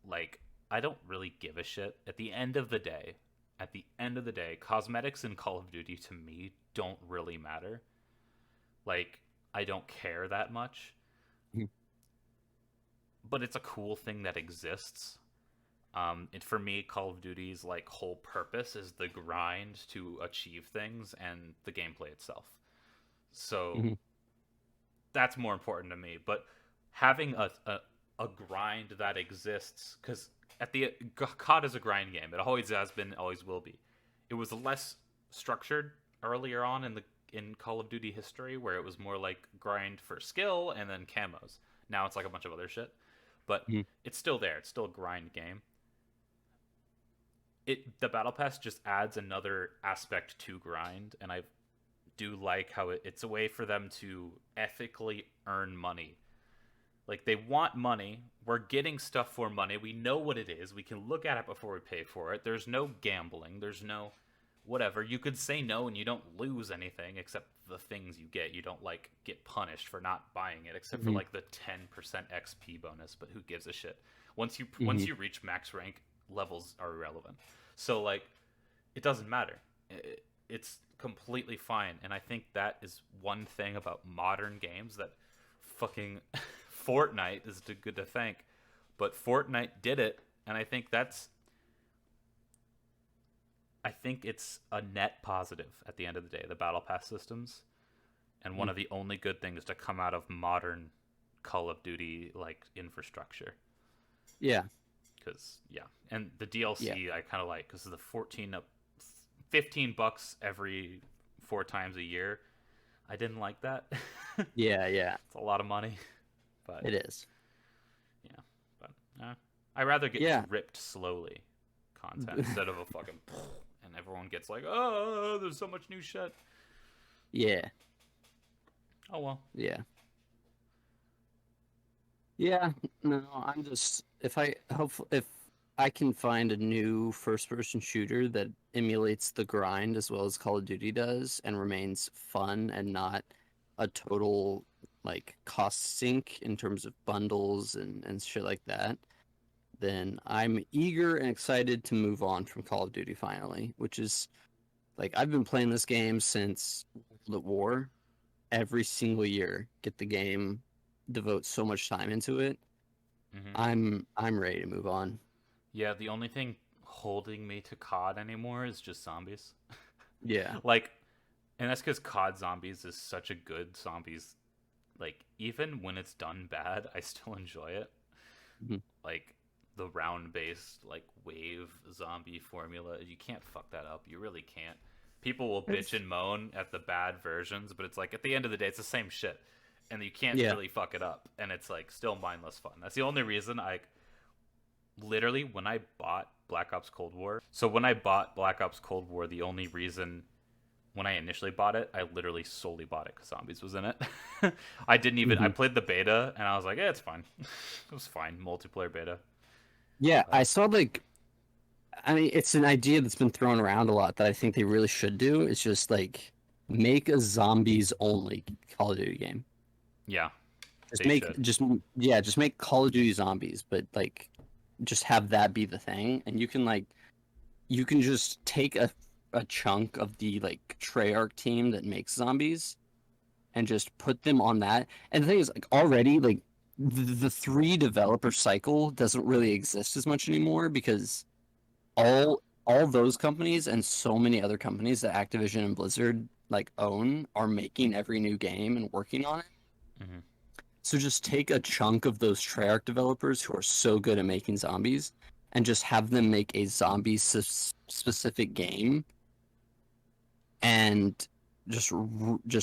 like I don't really give a shit at the end of the day, cosmetics in Call of Duty to me don't really matter. Like I don't care that much, Mhm. but it's a cool thing that exists. And for me, Call of Duty's like whole purpose is the grind to achieve things and the gameplay itself. So Mhm. that's more important to me. But having a grind that exists, because at the COD is a grind game. It always has been, always will be. It was less structured earlier on in Call of Duty history, where it was more like grind for skill and then camos. Now it's like a bunch of other shit, but Mhm. it's still there. It's still a grind game. The battle pass just adds another aspect to grind, and I do like how it's a way for them to ethically earn money. Like they want money, we're getting stuff for money, we know what it is, we can look at it before we pay for it. There's no gambling, there's no whatever. You could say no and you don't lose anything except the things you get. You don't like get punished for not buying it except for Mhm. like the 10% XP bonus, but who gives a shit. Once Mhm. you reach max rank, levels are irrelevant. So like it doesn't matter. It's completely fine, and I think that is one thing about modern games that fucking Fortnite is too good to thank, but Fortnite did it, and I think it's a net positive at the end of the day, the battle pass systems, and one Mhm. of the only good things to come out of modern Call of Duty like infrastructure. Yeah. Because yeah, and the Yeah. DLC I kind of like because the 15 bucks every 4 times a year. I didn't like that. Yeah. Yeah. It's a lot of money, but It is. yeah, but I rather get Yeah. ripped slowly content instead of a fucking and everyone gets like, oh, there's so much new shit. Yeah. Oh well. Yeah. Yeah, no, I'm just if I can find a new first person shooter that emulates the grind as well as Call of Duty does and remains fun and not a total like cost sink in terms of bundles and shit like that, then I'm eager and excited to move on from Call of Duty finally, which is like I've been playing this game since World at War every single year. Get the game, devote so much time into it. Hmm. I'm ready to move on. Yeah, the only thing holding me to COD anymore is just zombies. Yeah. Like, and that's because COD Zombies is such a good zombies. Like, even when it's done bad, I still enjoy it. Mhm. Like, the round based, like, wave zombie formula, you can't fuck that up. You really can't. People will bitch It's and moan at the bad versions, but it's like, at the end of the day, it's the same shit. And you can't yeah. really fuck it up. And it's, like, still mindless fun. That's the only reason I literally when I bought Black Ops Cold War. So when I bought Black Ops Cold War, the only reason when I initially bought it, I literally solely bought it because zombies was in it. I didn't even. I Hmm. played the beta and I was like, yeah, it's fine. It was fine, multiplayer beta. Yeah, But I saw like I mean it's an idea that's been thrown around a lot that I think they really should do. It's just like make a zombies only Call of Duty game. yeah, Just they make should. just yeah, just make Call of Duty zombies, but like just have that be the thing and you can just take a chunk of the like Treyarch team that makes zombies and just put them on that. And the thing is, like already, like the three developer cycle doesn't really exist as much anymore because all those companies and so many other companies that Activision and Blizzard like own are making every new game and working on it. Hmm. So just take a chunk of those Treyarch developers who are so good at making zombies and just have them make a zombie specific game and just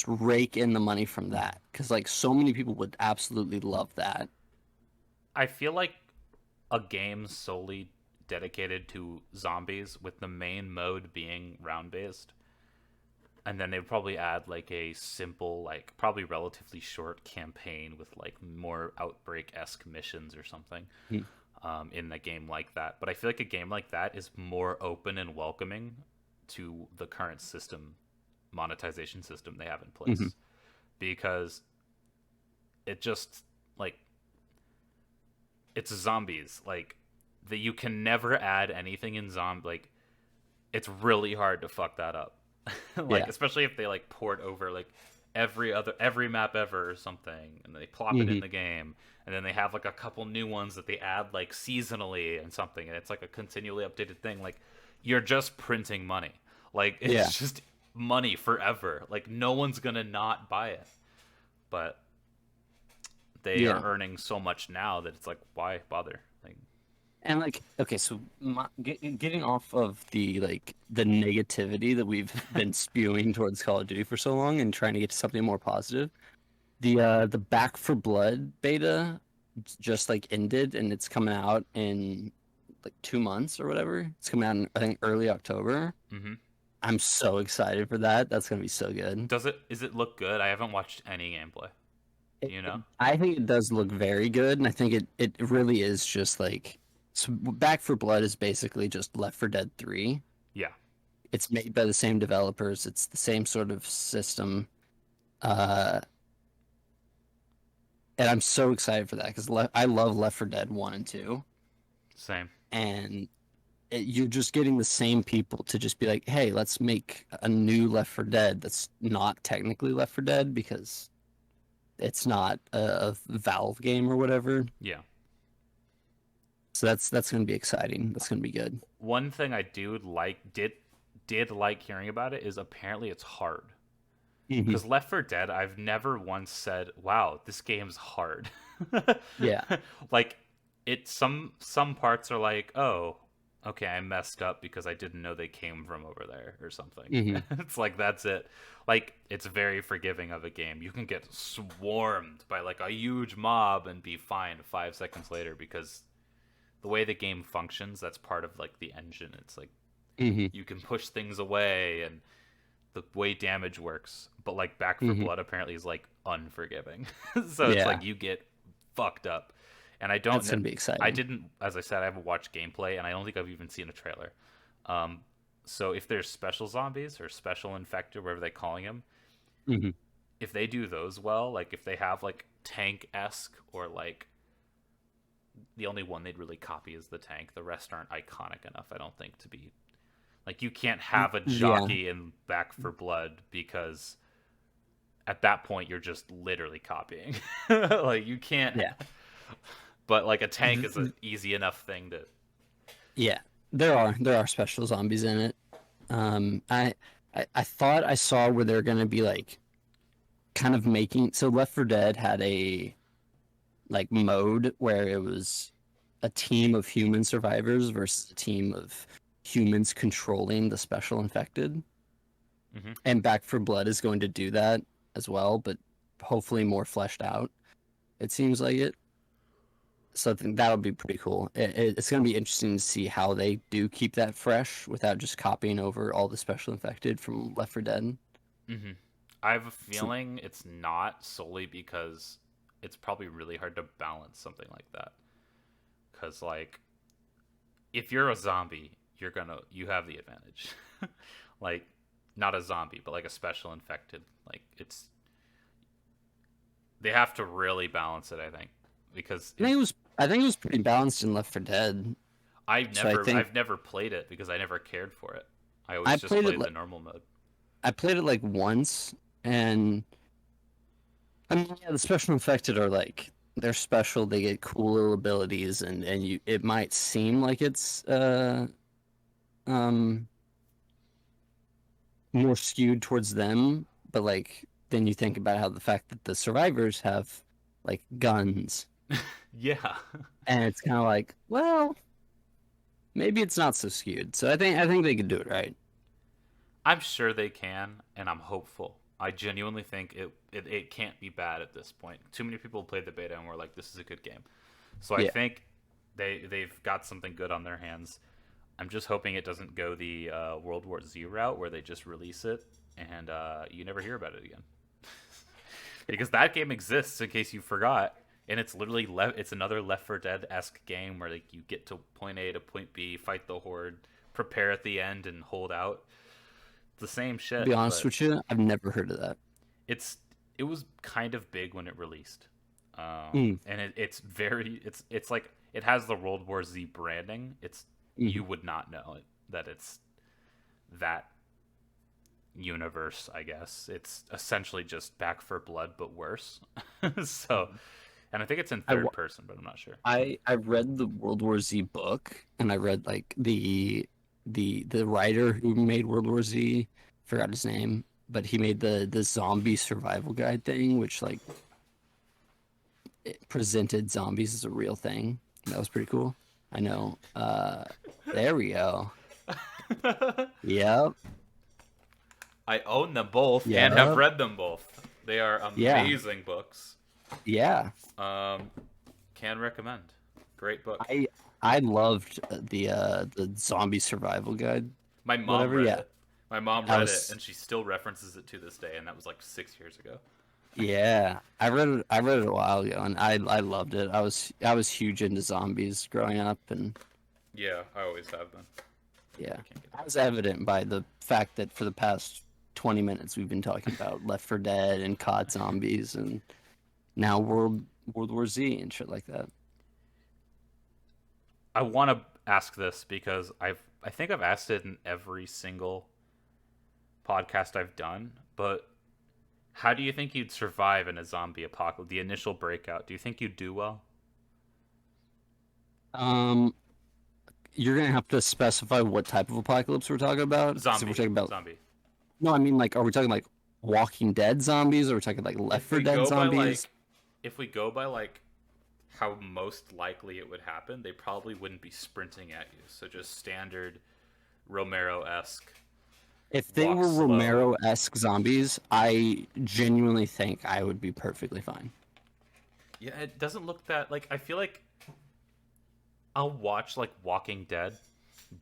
rake in the money from that because like so many people would absolutely love that. I feel like a game solely dedicated to zombies, with the main mode being round based, and then they'd probably add like a simple, like probably relatively short campaign with like more outbreak esque missions or something. Mm. In a game like that. But I feel like a game like that is more open and welcoming to the current system, monetization system they have in Mm-hmm. place, because it just like it's zombies. Like that, you can never add anything in zombie. Like it's really hard to fuck that up. Like Yeah. especially if they like port over like every map ever or something, and they plop it in Mm-hmm. the game, and then they have like a couple new ones that they add like seasonally and something, and it's like a continually updated thing. Like you're just printing money. Like Yeah. it's just money forever. Like no one's gonna not buy it, but they are Yeah. earning so much now that it's like, why bother? Like, And like, okay, so getting off of the like the negativity that we've been spewing towards Call of Duty for so long and trying to get to something more positive, the Back for Blood beta just like ended and it's coming out in like 2 months or whatever. It's coming out in I think early October. mm-hmm. I'm so excited for that. That's gonna be so good. Does it look good? I haven't watched any gameplay. Do you know? I think it does look very good, and I think it really is just like so Back for Blood is basically just Left 4 Dead 3. Yeah. It's made by the same developers. It's the same sort of system. Uh, and I'm so excited for that because I love Left 4 Dead 1 and 2. Same. And you're just getting the same people to just be like, hey, let's make a new Left 4 Dead that's not technically Left 4 Dead because it's not a Valve game or whatever. Yeah. So that's going to be exciting. That's going to be good. One thing I do like did like hearing about it is apparently it's hard. Hmm. Because Left 4 Dead, I've never once said, "Wow, this game's hard." Yeah. Like some parts are like, "Oh, okay, I messed up because I didn't know they came from over there or something." Hmm. It's like that's it. Like it's very forgiving of a game. You can get swarmed by like a huge mob and be fine 5 seconds later because the way the game functions, that's part of like the engine. It's like Hmm. you can push things away and the way damage works. But like Back for Hmm. Blood apparently is like unforgiving. So it's Yeah, like you get fucked up. And I don't that's know. gonna be I exciting. didn't, as I said, I haven't watched gameplay, and I don't think I've even seen a trailer. Um, so if there's special zombies or special infected, whatever they're calling them, Hmm. if they do those well, like if they have like tank esque or like the only one they'd really copy is the tank. The rest aren't iconic enough, I don't think, to be like you can't have a Yeah, jockey in Back for Blood because at that point you're just literally copying. Like you can't. yeah, But like a tank is Th- an easy enough thing to. yeah. There are special zombies in it. I thought I saw where they're gonna be like kind of making. So Left 4 Dead had a like mode where it was a team of human survivors versus a team of humans controlling the special infected. Hmm. And Back for Blood is going to do that as well, but hopefully more fleshed out. It seems like it. So I think that'll be pretty cool. It's going to be interesting to see how they do keep that fresh without just copying over all the special infected from Left 4 Dead. Hmm. I have a So, feeling it's not solely because it's probably really hard to balance something like that. Because like if you're a zombie, you have the advantage. Like not a zombie, but like a special infected. Like it's they have to really balance it, I think, because I think it was pretty balanced in Left 4 Dead. So I've never played it because I never cared for it. I I always just played it played like the normal mode. I played it like once, and I mean, yeah, the special infected are like they're special. They get cool little abilities, and you it might seem like it's um more skewed towards them, but like then you think about how the fact that the survivors have like guns, Yeah. and it's kind of like, well, maybe it's not so skewed. So I think they could do it right. I'm sure they can, and I'm hopeful. I genuinely think it can't be bad at this point. Too many people played the beta and were like, "This is a good game." So I Yeah, think they've got something good on their hands. I'm just hoping it doesn't go the World War Z route where they just release it and you never hear about it again. Because that game exists, in case you forgot, and it's literally it's another Left 4 Dead esque game where like you get to point A to point B, fight the horde, prepare at the end, and hold out. The same to shit, be honest but with you, I've never heard of that. it's it was kind of big when it released, Mm, and it's very it's like it has the World War Z branding. It's mm. you would not know that it's that universe. I guess it's essentially just Back for Blood but worse. So, and I think it's in I, third person, but I'm not sure. I read the World War Z book, and I read like the writer who made World War Z, forgot his name, but he made the zombie survival guide thing, which like it presented zombies as a real thing. That was pretty cool. I know. There we go. Yep. I own them both and have Yep. read them both. They are Yeah. amazing books. Yeah. Um, can recommend. Great book. I I loved the zombie survival guide. My mom Whatever. read Yeah. it. My mom I read it, was and she still references it to this day, and that was like 6 years ago. Yeah, I read it a while ago, and I loved it. I was huge into zombies growing up, and Yeah, I always have been. yeah, I can't get that that. was evident by the fact that for the past 20 minutes we've been talking about Left 4 Dead and COD zombies, and now World War Z and shit like that. I want to ask this because I think I've asked it in every single podcast I've done, but how do you think you'd survive in a zombie apocalypse? The initial breakout. Do you think you'd do well? Um, you're gonna have to specify what type of apocalypse we're talking about. So we're Zombie, talking about zombie. no, I mean like, are we talking like Walking Dead zombies, or are we talking like Left If 4 we Dead go by zombies? like, if we go by like how most likely it would happen, they probably wouldn't be sprinting at you. So just standard Romero esque If they walk were slow. Romero-esque zombies, I genuinely think I would be perfectly fine. Yeah, it doesn't look that like I feel like I'll watch like Walking Dead.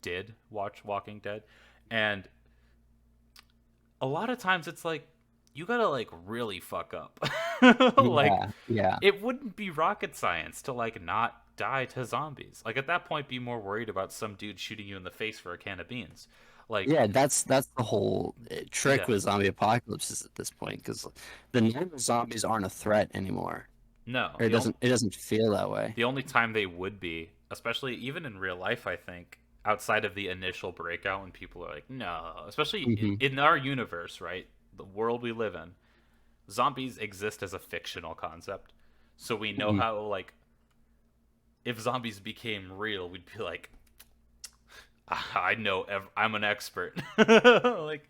Did watch Walking Dead, and a lot of times it's like you gotta like really fuck up. Like Yeah, yeah, it wouldn't be rocket science to like not die to zombies. Like at that point, be more worried about some dude shooting you in the face for a can of beans. Like yeah. That's the whole trick yeah, with zombie apocalypses at this point, because the normal zombies aren't a threat anymore, no. or it doesn't feel that way. The only time they would be, especially even in real life, I think, outside of the initial breakout when people are like, no, especially Hmm. in our universe, right? The world we live in, zombies exist as a fictional concept. So we know Hmm. how, like, if zombies became real, we'd be like, I know, I'm an expert. Like,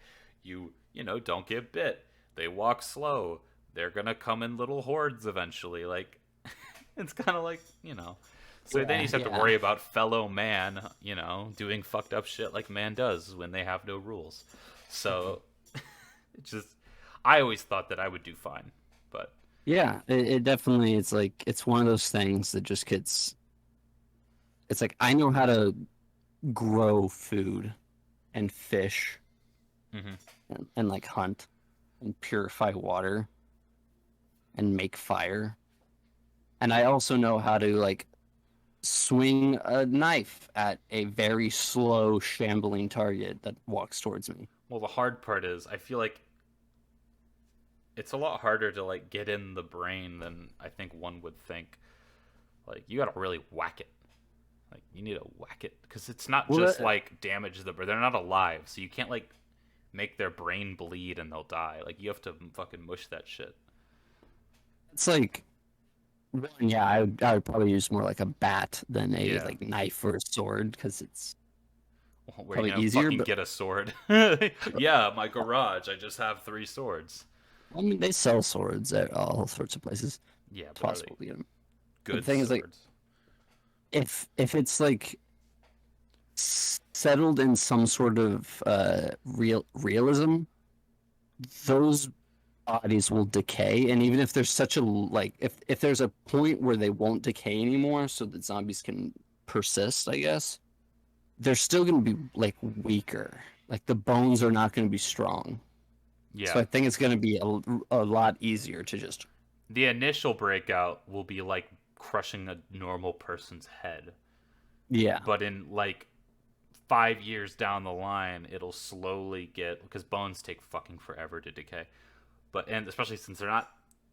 don't get bit. They walk slow. They're gonna come in little hordes eventually. Like, it's kind of like, So then you Yeah, just have to yeah. worry about fellow man, doing fucked up shit like man does when they have no rules. Mhm. So it's just, I always thought that I would do fine, but Yeah, it definitely, it's like it's one of those things that just gets. It's like I know how to grow food and fish hmm and like hunt and purify water and make fire. And I also know how to like swing a knife at a very slow, shambling target that walks towards me. well, the hard part is I feel like it's a lot harder to like get in the brain than I think one would think. Like you got to really whack it. Like you need to whack it because it's not Well, just like damage the brain. They're not alive, so you can't like make their brain bleed and they'll die. Like you have to fucking mush that shit. it's like one, yeah, I would probably use more like a bat than a Yeah. like knife or a sword because it's Well, where are you probably gonna easier. fucking But get a sword? Yeah, my garage. I just have 3 swords. I mean, they sell swords at all sorts of places. Yeah, It's but are they possible to get them. But the good thing is, like, swords? if it's like settled in some sort of realism, those bodies will decay. And even if there's such a like, if there's a point where they won't decay anymore, so that zombies can persist, I guess they're still going to be like weaker. Like the bones are not going to be strong. So Yeah. I think it's going to be a lot easier to just. The initial breakout will be like crushing a normal person's head. Yeah. But in like 5 years down the line, it'll slowly get because bones take fucking forever to decay. And especially since they're not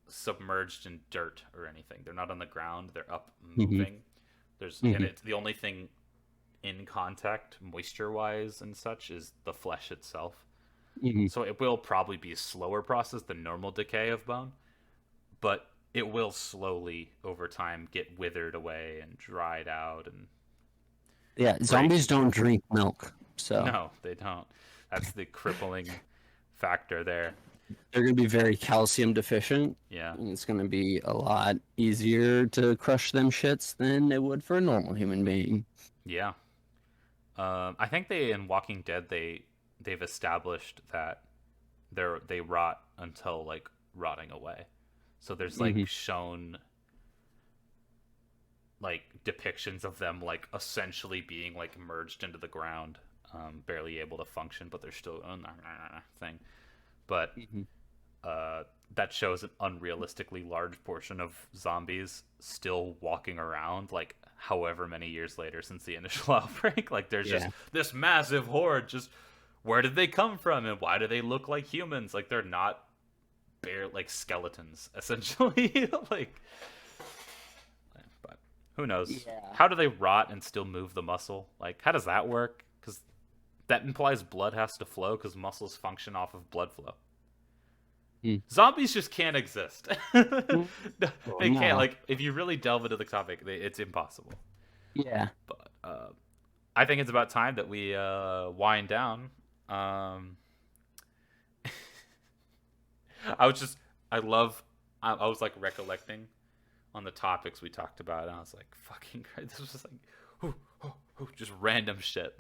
submerged in dirt or anything, they're not on the ground. They're up Hmm. moving. And Hmm. it's the only thing in contact, moisture wise and such, is the flesh itself. Hmm. So it will probably be a slower process than normal decay of bone, but it will slowly over time get withered away and dried out and Yeah. break. Zombies don't drink milk, so No, they don't. That's the crippling factor there. they're going to be very calcium deficient. Yeah. And it's going to be a lot easier to crush them shits than it would for a normal human being. Yeah. I think they in Walking Dead they've established that they rot until like rotting away. So there's like Hmm. shown like depictions of them like essentially being like merged into the ground, barely able to function, but they're still thing. But Hmm. uh, that shows an unrealistically large portion of zombies still walking around, like however many years later since the initial outbreak. Like there's just Yeah. this massive horde. Just where did they come from, and why do they look like humans? Like they're not bare like skeletons essentially. Like, but who knows? Yeah. How do they rot and still move the muscle? Like how does that work? Because that implies blood has to flow because muscles function off of blood flow. Mm. Zombies just can't exist. Well, They can't. no. Like, if you really delve into the topic, it's impossible. Yeah. But I think it's about time that we wind down. I was just, I love, I was like recollecting on the topics we talked about, and I was like, fucking Christ, this was just like, just random shit.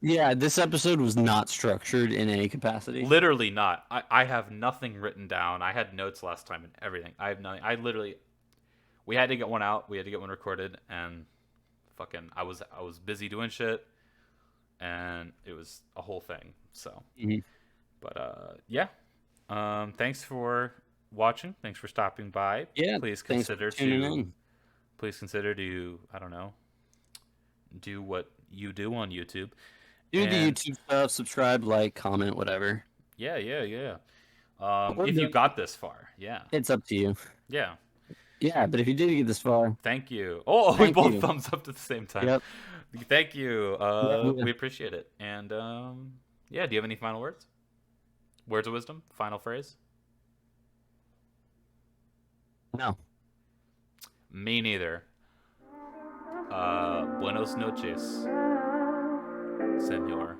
Yeah, this episode was not structured in any capacity. Literally not. I have nothing written down. I had notes last time and everything. I have nothing. We had to get one out. We had to get one recorded, and fucking I was busy doing shit, and it was a whole thing. So, Mhm. but yeah, thanks for watching. Thanks for stopping by. Yeah, Please thanks for consider tuning to in. I don't know, do what you do on YouTube. Do the And YouTube stuff, subscribe, like, comment, whatever. yeah. Or If you don't. got this far, yeah, It's up to you. yeah. Yeah, but if you did get this far, Thank you. Oh, we thank both you. thumbs up at the same time. Yep. Thank you. Yeah. We appreciate it. And yeah, do you have any final words? Words of wisdom? Final phrase? No. Me neither. Buenos noches, senor.